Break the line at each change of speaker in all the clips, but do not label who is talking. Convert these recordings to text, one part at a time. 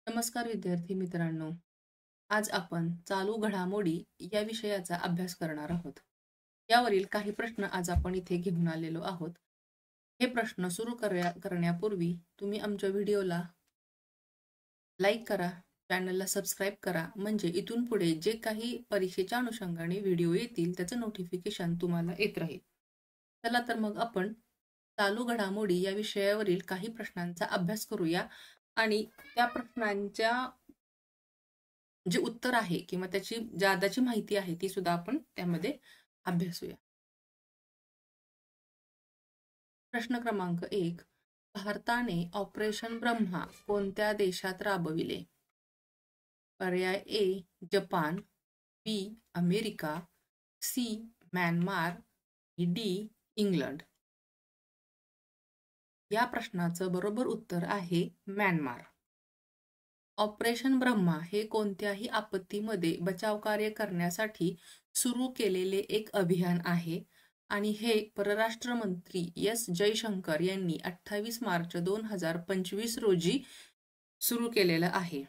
नमस्कार विद्यार्थी मित्रांनो. आज आपण चालू घडामोडी या विषयाचा अभ्यास करणार आहोत. यावरील काही प्रश्न आज आपण इथे घेऊन आलेलो आहोत. हे प्रश्न सुरू करण्यापूर्वी तुम्ही आमच्या व्हिडिओला लाईक करा, चॅनलला सबस्क्राईब करा, म्हणजे इथून पुढे जे काही परीक्षेच्या अनुषंगाने व्हिडिओ येतील त्याचं नोटिफिकेशन तुम्हाला येत राहील. चला तर मग आपण चालू घडामोडी या विषयावरील काही प्रश्नांचा अभ्यास करूया आणि त्या प्रश्नांच्या जे उत्तर आहे किंवा त्याची ज्यादाची माहिती आहे ती सुद्धा आपण त्यामध्ये अभ्यासूया. प्रश्न क्रमांक 1. भारताने ऑपरेशन ब्रह्मा कोणत्या देशात राबविले? पर्याय A Japan, B America, C Myanmar, D England. या प्रश्नाचं बरोबर उत्तर आहे म्यानमार. ऑपरेशन ब्रह्मा हे कोणत्याही आपत्तीमध्ये बचावकार्य करण्यासाठी सुरू केलेले एक अभियान आहे आणि हे परराष्ट्र मंत्री एस जयशंकर यांनी 28 मार्च 2025 रोजी सुरू केलेलं आहे.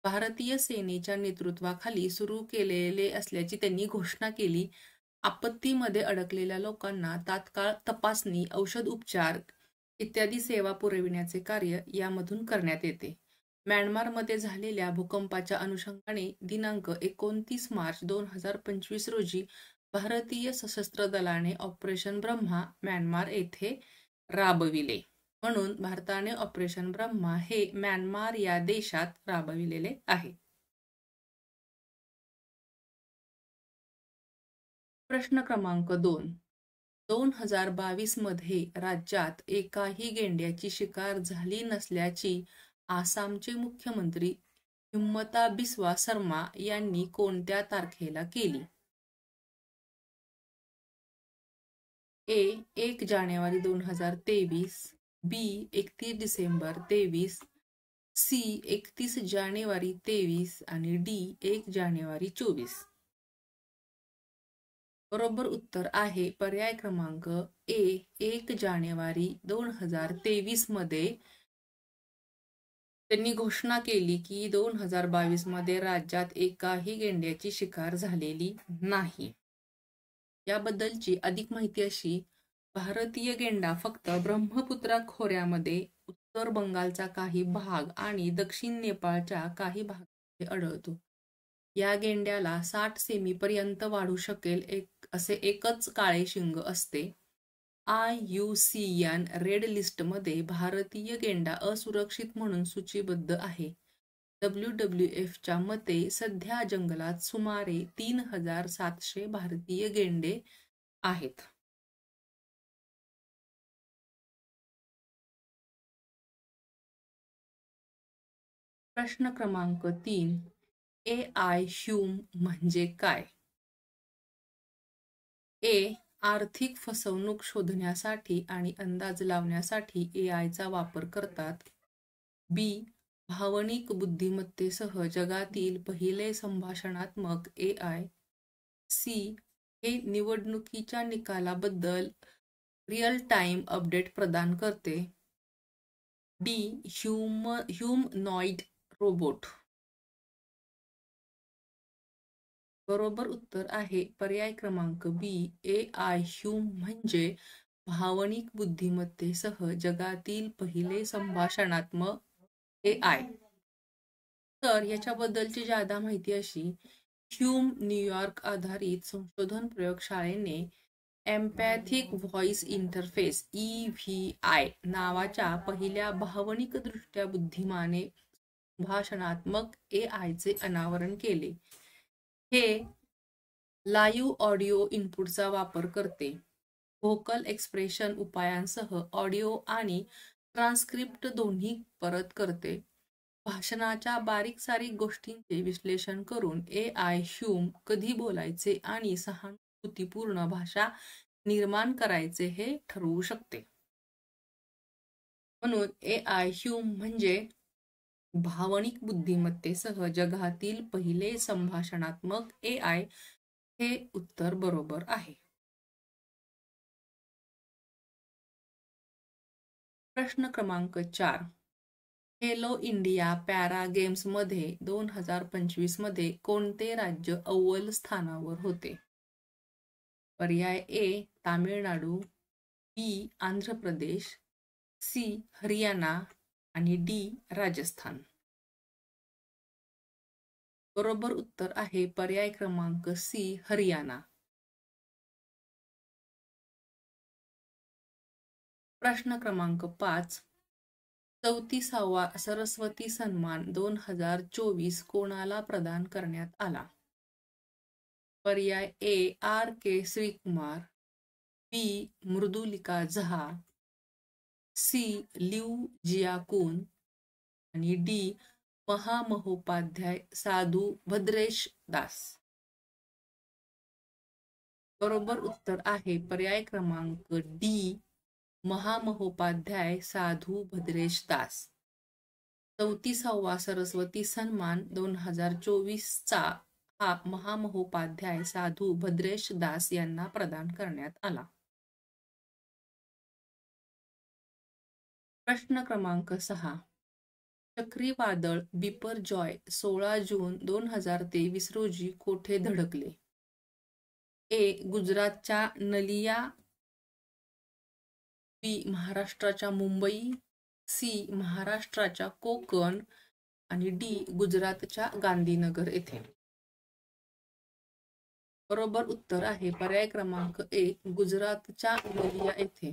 भारतीय सेनेच्या नेतृत्वाखाली सुरू केलेले असल्याची त्यांनी घोषणा केली. आपत्तीमध्ये अडकलेल्या लोकांना तात्काळ तपासणी, औषध उपचार इत्यादी सेवा पुरविण्याचे कार्य यामधून करण्यात येते. म्यानमारमध्ये झालेल्या भूकंपाच्या अनुषंगाने दिनांक 29 मार्च 2025 रोजी भारतीय सशस्त्र दलाने ऑपरेशन ब्रह्मा म्यानमार येथे राबविले. म्हणून भारताने ऑपरेशन ब्रह्मा हे म्यानमार या देशात राबविलेले आहे. प्रश्न क्रमांक 2. 2022 मध्ये राज्यात एकाही गेंड्याची शिकार झाली नसल्याची आसामचे मुख्यमंत्री हिमंता बिस्वा शर्मा यांनी कोणत्या तारखेला केली? ए 1 जानेवारी 2023, बी 31 डिसेंबर 23, सी 31 जानेवारी 23 आणि डी 1 जानेवारी 24. बरोबर उत्तर आहे पर्याय क्रमांक ए 1 जानेवारी 2023 मध्ये त्यांनी घोषणा केली की 2022 मध्ये राज्यात एकाही गेंड्याची शिकार झालेली नाही. याबद्दलची अधिक माहिती अशी: भारतीय गेंडा फक्त ब्रह्मपुत्रा खोऱ्यामध्ये, उत्तर बंगालचा काही भाग आणि दक्षिण नेपाळच्या काही भागात आढळतो. या गेंड्याला 60 सेमी पर्यंत वाढू शकेल असे एकच काळे शिंग असते. IUCN रेड लिस्टमध्ये भारतीय गेंडा असुरक्षित म्हणून सूचीबद्ध आहे. WWFच्या मते सध्या जंगलात सुमारे 3700 भारतीय गेंडे आहेत. प्रश्न क्रमांक 3. AI ह्यूम म्हणजे काय? ए आर्थिक फसवणूक शोधण्यासाठी आणि अंदाज लावण्यासाठी AIचा वापर करतात. बी भावनिक बुद्धिमत्तेसह जगातील पहिले संभाषणात्मक AI. सी हे निवडणुकीच्या निकालाबद्दल रिअल टाइम अपडेट प्रदान करते. D humanoid robot. बरोबर उत्तर आहे पर्याय क्रमांक बी AI ह्यूम म्हणजे भावनिक बुद्धिमत्तेसह जगातील पहिले संभाषणात्मक AI. तर याच्याबद्दलची जादा माहिती अशी: ह्यूम न्यूयॉर्क आधारित संशोधन प्रयोगशाळेने एम्पॅथिक व्हॉइस इंटरफेस EVI नावाच्या पहिल्या भावनिकदृष्ट्या बुद्धिमाने संभाषणात्मक AIचे अनावरण केले. हे लाईव्ह ऑडिओ इनपुटचा वापर करते. व्होकल एक्सप्रेशन उपायांसह ऑडिओ आणि ट्रान्स्क्रिप्ट दोन्ही परत करते. भाषणाच्या बारीक सारीक गोष्टींचे विश्लेषण करून AI ह्यूम कधी बोलायचे आणि सहानुभूतीपूर्ण भाषा निर्माण करायचे हे ठरवू शकते. म्हणून AI ह्यूम म्हणजे भावनिक बुद्धिमत्तेसह जगातील पहिले संभाषणात्मक AI. हे उत्तर बरोबर आहे. प्रश्न क्रमांक 4. खेलो इंडिया पॅरा गेम्समध्ये 2025 मध्ये कोणते राज्य अव्वल स्थानावर होते? पर्याय ए तामिळनाडू, बी आंध्र प्रदेश, सी हरियाणा आणि डी राजस्थान. बरोबर उत्तर आहे पर्याय क्रमांक सी हरियाणा. प्रश्न क्रमांक 5. 34वा सरस्वती सन्मान 2024 कोणाला प्रदान करण्यात आला? पर्याय ए आर के श्रीकुमार, बी मृदुलिका झा, सी लिऊ जियाकून आणि डी महामहोपाध्याय साधू भद्रेश दास. बरोबर उत्तर आहे पर्याय क्रमांक डी महामहोपाध्याय साधू भद्रेश दास. 34वा सरस्वती सन्मान 2024चा हा महामहोपाध्याय साधू भद्रेश दास यांना प्रदान करण्यात आला. प्रश्न क्रमांक 6. चक्रीवादळ बिपरजॉय 16 जून 2023 रोजी कोठे धडकले? ए गुजरातच्या नलिया, बी महाराष्ट्राच्या मुंबई, सी महाराष्ट्राच्या कोकण आणि डी गुजरातच्या गांधीनगर येथे. बरोबर उत्तर आहे पर्याय क्रमांक ए गुजरातच्या नलिया येथे.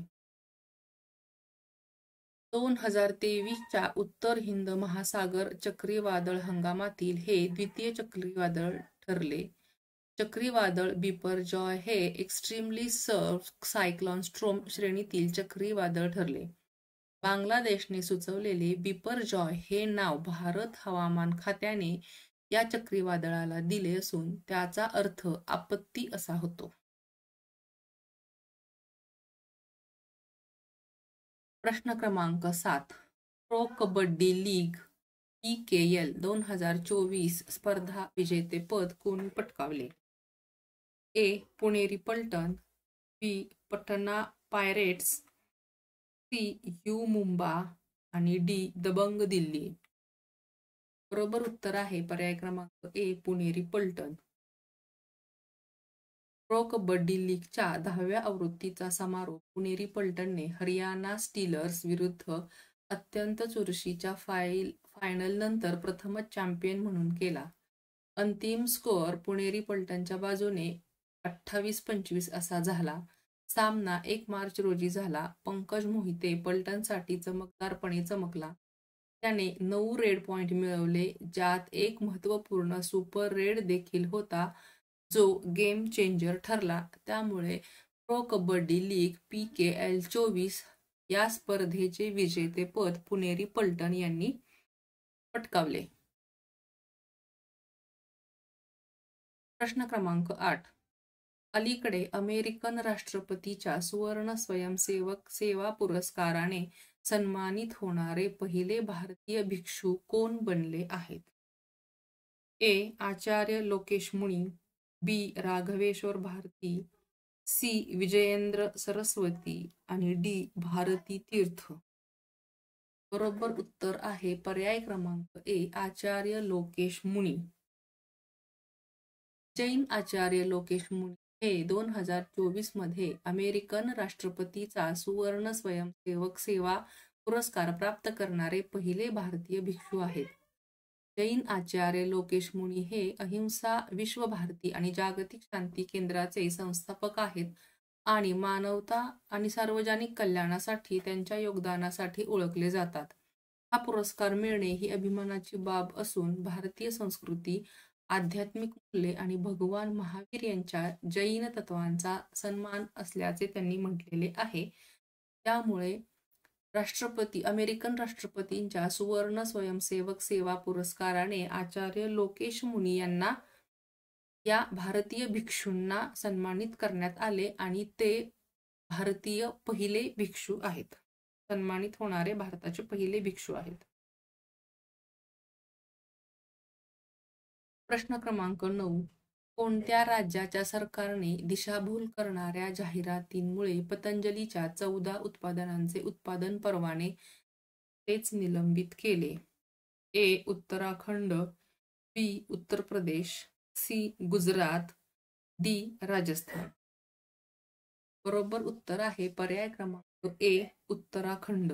2023च्या उत्तर हिंद महासागर चक्रीवादळ हंगामातील हे द्वितीय चक्रीवादळ ठरले. चक्रीवादळ बिपरजॉय हे एक्स्ट्रीमली सर्व्ह सायक्लोन स्ट्रोम श्रेणीतील चक्रीवादळ ठरले. बांगलादेशने सुचवलेले बिपरजॉय हे नाव भारत हवामान खात्याने या चक्रीवादळाला दिले असून त्याचा अर्थ आपत्ती असा होतो. प्रश्न क्रमांक 7. प्रो कबड्डी लीग PKL 2024 स्पर्धा विजेतेपद कोणी पटकावले? A Puneri Paltan, B Patna Pirates, C U Mumba आणि डी दबंग दिल्ली. बरोबर उत्तर आहे पर्याय क्रमांक ए पुणेरी पलटण. प्रो कबड्डी लीगच्या 10व्या आवृत्तीचा समारोप पुणेरी पलटणने हरियाणा स्टीलर्स विरुद्ध अत्यंत चुरशीच्या फायनल नंतर प्रथमच चॅम्पियन म्हणून केला. अंतिम स्कोअर पुणेरी पलटणच्या बाजूने 28-25 असा झाला. सामना 1 मार्च रोजी झाला. पंकज मोहिते पलटणसाठी चमकदारपणे चमकला. त्याने 9 रेड पॉइंट मिळवले, ज्यात एक महत्त्वपूर्ण सुपर रेड देखील होता जो गेम चेंजर ठरला. त्यामुळे प्रो कबड्डी लीग PKL 24 या स्पर्धेचे विजेतेपद पुणेरी पलटण यांनी पटकावले. प्रश्न क्रमांक 8. अलीकडे अमेरिकन राष्ट्रपतीच्या सुवर्ण स्वयंसेवक सेवा पुरस्काराने सन्मानित होणारे पहिले भारतीय भिक्षू कोण बनले आहेत? ए आचार्य लोकेश मुनी, बी राघवेश्वर भारती, सी विजयेंद्र सरस्वती आणि डी भारती तीर्थ. बरोबर उत्तर आहे पर्याय क्रमांक ए आचार्य लोकेश मुनी. जैन आचार्य लोकेश मुनी हे 2024 मध्ये अमेरिकन राष्ट्रपतीचा सुवर्ण स्वयंसेवक सेवा पुरस्कार प्राप्त करणारे पहिले भारतीय भिक्षू आहेत. जैन आचार्य लोकेश मुनी हे अहिंसा विश्व भारती आणि जागतिक शांती केंद्राचे संस्थापक आहेत आणि मानवता आणि सार्वजनिक कल्याणासाठी त्यांच्या योगदानासाठी ओळखले जातात. हा पुरस्कार मिळणे ही अभिमानाची बाब असून भारतीय संस्कृती, आध्यात्मिक मूल्ये आणि भगवान महावीर यांच्या जैन तत्वांचा सन्मान असल्याचे त्यांनी म्हटलेले आहे. त्यामुळे अमेरिकन राष्ट्रपतींच्या सुवर्ण स्वयंसेवक सेवा पुरस्काराने आचार्य लोकेश मुनी यांना या भारतीय भिक्षूंना सन्मानित करण्यात आले आणि ते भारतीय पहिले भिक्षू आहेत. सन्मानित होणारे भारताचे पहिले भिक्षू आहेत. प्रश्न क्रमांक 9. कोणत्या राज्याच्या सरकारने दिशाभूल करणाऱ्या जाहिरातींमुळे पतंजलीच्या 14 उत्पादनांचे उत्पादन परवाने नुकतेच निलंबित केले? ए. उत्तराखंड, बी. उत्तर प्रदेश, सी. गुजरात, डी. राजस्थान. बरोबर उत्तर आहे पर्याय क्रमांक ए. उत्तराखंड.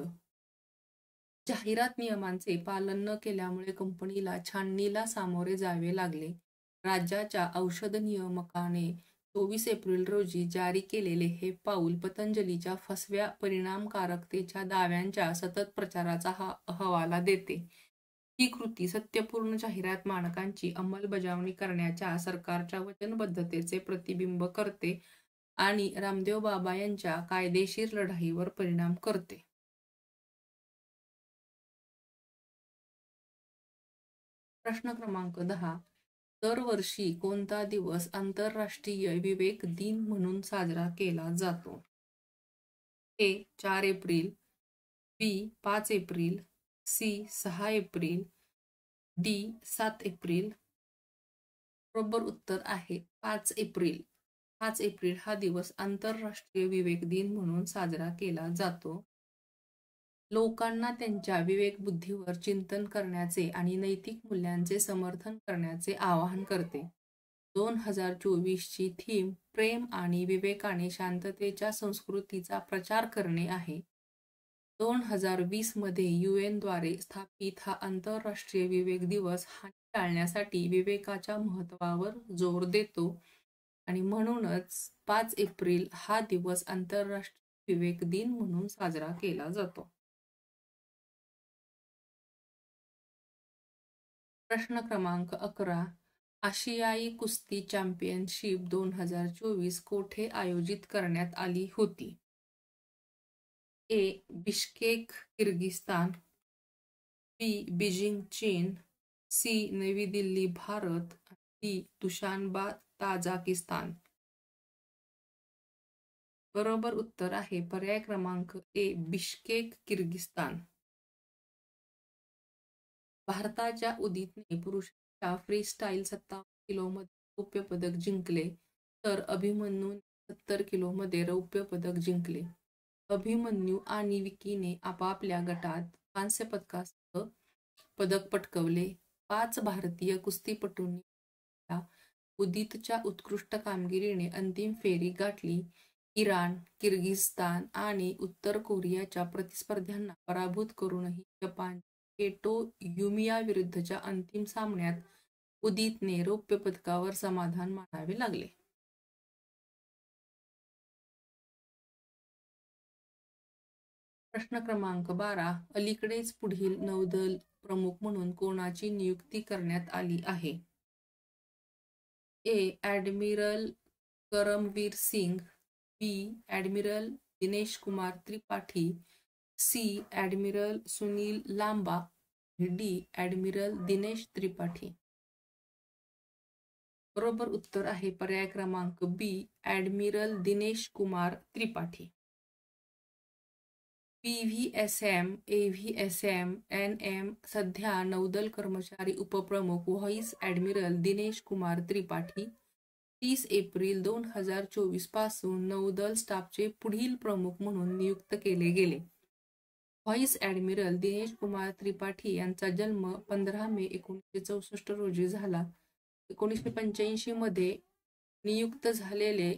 जाहिरात नियमांचे पालन न केल्यामुळे कंपनीला छाननीला सामोरे जावे लागले. राज्याच्या औषध नियामकाने 24 एप्रिल रोजी जारी केलेले हे पाऊल पतंजलीच्या फसव्या परिणामकारकतेच्या दाव्यांच्या सतत प्रचाराचा हवाला देते. ही कृती सत्यपूर्ण जाहिरात मानकांची अंमलबजावणी करण्याच्या सरकारच्या वचनबद्धतेचे प्रतिबिंब करते आणि रामदेव बाबा यांच्या कायदेशीर लढाईवर परिणाम करते. प्रश्न क्रमांक 10. दरवर्षी कोणता दिवस आंतरराष्ट्रीय विवेक दिन म्हणून साजरा केला जातो? A. 4 April, B. 5 April, C. 6 April, D. 7 April. बरोबर उत्तर आहे 5 एप्रिल. 5 एप्रिल हा दिवस आंतरराष्ट्रीय विवेक दिन म्हणून साजरा केला जातो. लोकांना त्यांच्या विवेकबुद्धीवर चिंतन करण्याचे आणि नैतिक मूल्यांचे समर्थन करण्याचे आवाहन करते. 2024ची थीम प्रेम आणि विवेकाने शांततेच्या संस्कृतीचा प्रचार करणे आहे. 2020 मध्ये UN द्वारे स्थापित हा आंतरराष्ट्रीय विवेक दिवस हानी टाळण्यासाठी विवेकाच्या महत्त्वावर जोर देतो आणि म्हणूनच 5 एप्रिल हा दिवस आंतरराष्ट्रीय विवेक दिन म्हणून साजरा केला जातो. प्रश्न क्रमांक 11. आशियाई कुस्ती चॅम्पियनशिप 2024 कोठे आयोजित करण्यात आली होती? ए. बिश्केक, किर्गिस्तान, बी. बीजिंग, चीन, सी. नवी दिल्ली, भारत, डी. दुशान्बा, ताजाकिस्तान. बरोबर उत्तर आहे पर्याय क्रमांक ए. Bishkek, Kyrgyzstan. भारताच्या उदितने पुरुषांच्या फ्रीस्टाईल 57 किलोमध्ये रौप्य पदक जिंकले तर अभिमन्यूने 70 किलोमध्ये रौप्य पदक जिंकले. अभिमन्यू आणि विकीने आपापल्या गटात कांस्य पदकासह पदक पटकावले. 5 भारतीय कुस्तीपटूंनी उदितच्या उत्कृष्ट कामगिरीने अंतिम फेरी गाठली. इराण, किर्गिस्तान आणि उत्तर कोरियाच्या प्रतिस्पर्ध्यांना पराभूत करूनही जपान केटो युमिया विरुद्धच्या अंतिम सामन्यात उदितने रौप्य पदकावर समाधान मानावे लागले. प्रश्न क्रमांक 12. अलीकडेच पुढील नौदल प्रमुख म्हणून कोणाची नियुक्ती करण्यात आली आहे? A. Admiral Karambir Singh, B. Admiral Dinesh Kumar Tripathi, C. Admiral Sunil Lamba, D. Admiral Dinesh Tripathi. बरोबर उत्तर आहे पर्याय क्रमांक B. Admiral Dinesh Kumar Tripathi. PVSM, AVSM, NM सध्या नौदल कर्मचारी उपप्रमुख vice admiral Dinesh Kumar Tripathi 30 April 2024 पासून नौदल स्टाफचे पुढील प्रमुख म्हणून नियुक्त केले गेले. व्हाईस ॲडमिरल दिनेश कुमार त्रिपाठी यांचा जन्म 15 मे 1964 रोजी झाला. 1985 मध्ये नियुक्त झालेले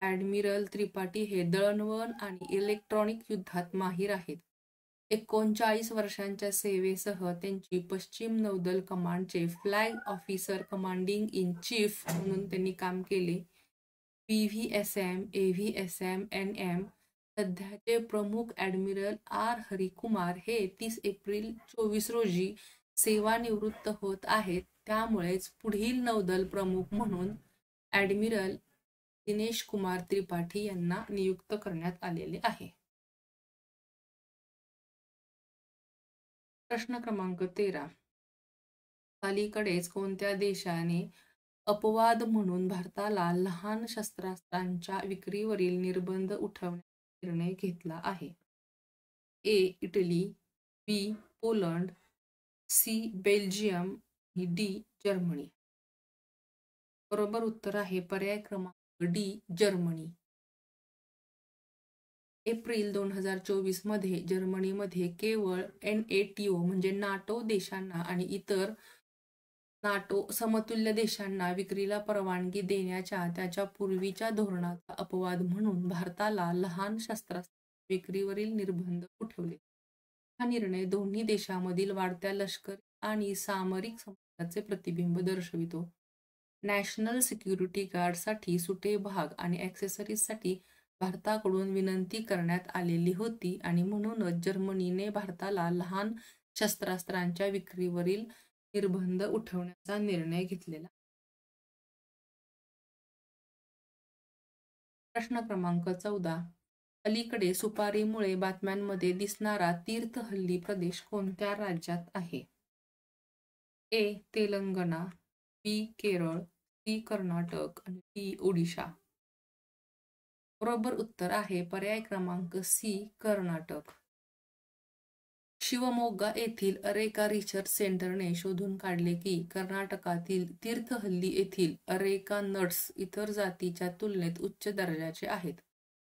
ॲडमिरल त्रिपाठी हे दळणवळण आणि इलेक्ट्रॉनिक युद्धात माहीर आहेत. 39 वर्षांच्या सेवेसह त्यांची पश्चिम नौदल कमांडचे flag officer commanding in chief म्हणून त्यांनी काम केले. PVSM, AVSM, NM सध्याचे प्रमुख ॲडमिरल आर. हरिकुमार हे 30 एप्रिल 24 रोजी सेवानिवृत्त होत आहेत. त्यामुळेच पुढील नौदल प्रमुख म्हणून ॲडमिरल दिनेश कुमार त्रिपाठी यांना नियुक्त करण्यात आलेले आहे. प्रश्न क्रमांक 13. अलीकडेच कोणत्या देशाने अपवाद म्हणून भारताला लहान शस्त्रास्त्रांच्या विक्रीवरील निर्बंध उठवण्याचा निर्णय घेतला आहे? A. Italy, B. Poland, C. Belgium, D. Germany. बरोबर उत्तर आहे पर्याय क्रमांक डी. जर्मनी. एप्रिल 2024 मध्ये जर्मनीमध्ये केवळ NATO म्हणजे नाटो देशांना आणि इतर नाटो समतुल्य देशांना विक्रीला परवानगी देण्याच्या त्याच्या पूर्वीच्या धोरणाचा अपवाद म्हणून भारताला लहान शस्त्रास्त्र विक्रीवरील निर्बंध उठवले. हा निर्णय दोन्ही देशांमधील वाढत्या लष्करी आणि सामरिक संबंधांचे प्रतिबिंब दर्शवितो. नॅशनल सिक्युरिटी गार्डसाठी सुटे भाग आणि ॲक्सेसरीजसाठी भारताकडून विनंती करण्यात आलेली होती आणि म्हणूनच जर्मनीने भारताला लहान शस्त्रास्त्रांच्या विक्रीवरील निर्बंध उठवण्याचा निर्णय घेतलेला. प्रश्न क्रमांक 14. अलीकडे सुपारीमुळे बातम्यांमध्ये दिसणारा तीर्थहल्ली प्रदेश कोणत्या राज्यात आहे? ए. तेलंगणा, बी. केरळ, सी. कर्नाटक आणि डी. ओडिशा. बरोबर उत्तर आहे पर्याय क्रमांक सी. कर्नाटक. शिवमोग्गा येथील अरेका रिसर्च सेंटरने शोधून काढले की कर्नाटकातील तीर्थहल्ली येथील अरेका नट्स इतर जातीच्या तुलनेत उच्च दर्जाचे आहेत.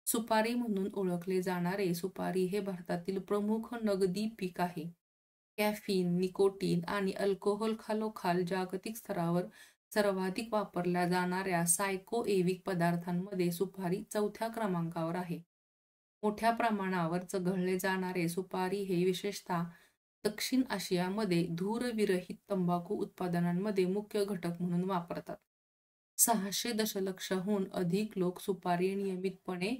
सुपारी म्हणून ओळखले जाणारे सुपारी हे भारतातील प्रमुख नगदी पीक आहे. कॅफीन, निकोटीन आणि अल्कोहोल खालोखाल जागतिक स्तरावर सर्वाधिक वापरल्या जाणाऱ्या सायकोएव्हिक पदार्थांमध्ये सुपारी 4थ्या क्रमांकावर आहे. मोठ्या प्रमाणावर चघळले जाणारे सुपारी हे विशेषतः दक्षिण आशियामध्ये धूरविरहित तंबाखू उत्पादनांमध्ये मुख्य घटक म्हणून वापरतात. 600 दशलक्षहून अधिक लोक सुपारी नियमितपणे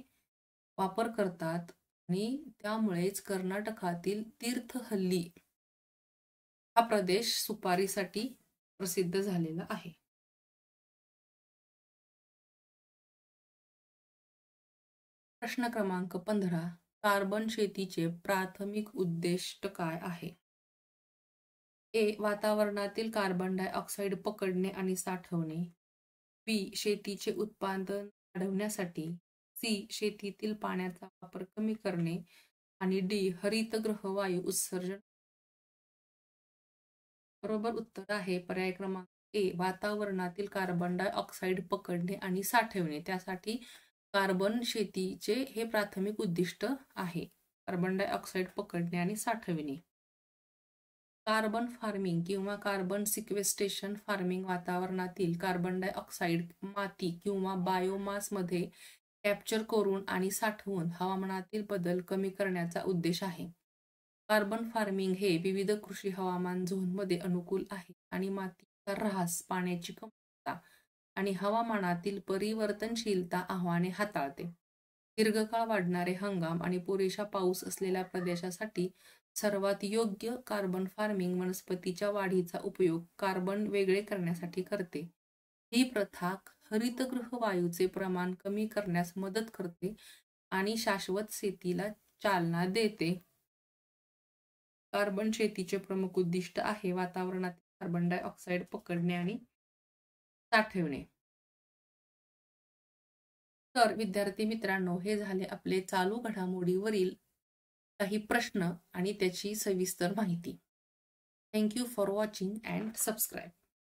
वापर करतात आणि त्यामुळेच कर्नाटकातील तीर्थहल्ली हा प्रदेश सुपारीसाठी प्रसिद्ध झालेला आहे. प्रश्न क्रमांक 15. कार्बन शेतीचे प्राथमिक उद्दिष्ट काय आहे? ए. वातावरणातील कार्बन डायऑक्साईड पकडणे आणि साठवणे. बी. शेतीचे उत्पादन वाढवण्यासाठी. सी. शेतीतील पाण्याचा वापर कमी करणे आणि डी. हरितगृह वायू उत्सर्जन. बरोबर उत्तर आहे पर्याय क्रमांक ए. वातावरणातील कार्बन डायऑक्साईड पकडणे आणि साठवणे. त्यासाठी कार्बन शेतीचे हे प्राथमिक उद्दिष्ट आहे. कार्बन डायऑक्साईड पकडणे आणि साठवणे. कार्बन फार्मिंग किंवा कार्बन सिक्वेस्ट्रेशन फार्मिंग वातावरणातील कार्बन डायऑक्साईड माती किंवा बायोमासमध्ये कॅप्चर करून आणि साठवून हवामानातील बदल कमी करण्याचा उद्देश आहे. कार्बन फार्मिंग हे विविध कृषी हवामान झोनमध्ये अनुकूल आहे आणि मातीचा ऱ्हास, पाण्याची कमतरता आणि हवामानातील परिवर्तनशीलता आव्हाने हाताळते. दीर्घकाळ वाढणारे हंगाम आणि पुरेशा पाऊस असलेल्या प्रदेशासाठी सर्वात योग्य कार्बन फार्मिंग वनस्पतीच्या वाढीचा उपयोग कार्बन वेगळे करण्यासाठी करते. ही प्रथा हरितगृह वायूचे प्रमाण कमी करण्यास मदत करते आणि शाश्वत शेतीला चालना देते. कार्बन शेतीचे प्रमुख उद्दिष्ट आहे वातावरणातील कार्बन डायऑक्साईड पकडणे आणि साठवणे. तर विद्यार्थी मित्रांनो, हे झाले आपले चालू घडामोडीवरील काही प्रश्न आणि त्याची सविस्तर माहिती. Thank you for watching and subscribe.